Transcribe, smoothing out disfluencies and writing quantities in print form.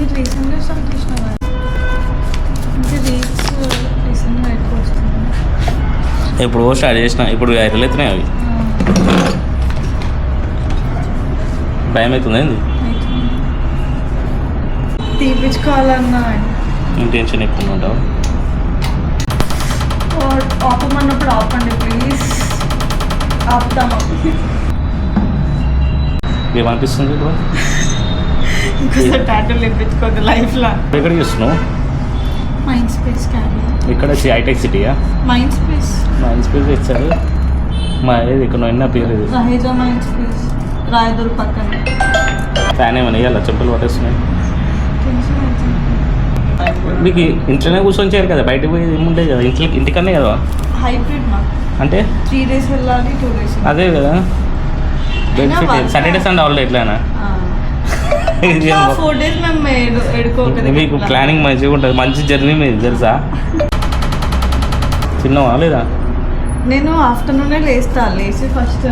మీరు రీసెంట్గా స్టార్ట్ చేసిన అంటే రీల్స్ రీసెంట్గా ఎక్కువ వస్తుంది. ఇప్పుడు స్టార్ట్ చేసిన, ఇప్పుడు వైరల్ అవుతున్నాయి అవి. భయం అవుతుంది ఏంది? తీపించుకోవాలన్నా ఇంటెన్షన్ ఎక్కువ ఉంటావు. ఆపమన్నప్పుడు ఆపండి ప్లీజ్. ఆపుతామా? ఏమనిపిస్తుంది ఇప్పుడు? ఇంకోసారి టాటూలు ఇప్పించుకోవద్దు లైఫ్లో. ఎక్కడ చూస్తున్నావు? Mind space cab. ఇక్కడ హైటెక్ సిటీయా? Mind space. మైండ్ స్పేస్ ఇచ్చారు మా ఏది ఇక్కడ అయినా పేరు ఇది రహేజా మైండ్ స్పేస్ రాయదుల్ పక్కన. ఫ్యాన్ ఏమన్నా ఇవ్వాలి, చెప్పులు పట్టేస్తున్నాయి. మీకు ఇంట్లోనే కూర్చొని చేయరు కదా, బయటకు పోయి ఏముంటాయి కదా, ఇంటికన్నా కదా. హైబ్రిడ్ మా అంటే 3 days వెళ్ళాలి 2 days. అదే కదా బెనిఫిట్. సాటర్డే సండే హాలిడే ఎట్లనా? 4 days మేము ఎడుకోకదా. మీకు ప్లానింగ్ మంచిగా ఉంటుంది, మంచి జర్నీ మీది తెలుసా. తిన్నావా లేదా? నేను ఆఫ్టర్నూనే లేస్తా, లేచి ఫస్ట్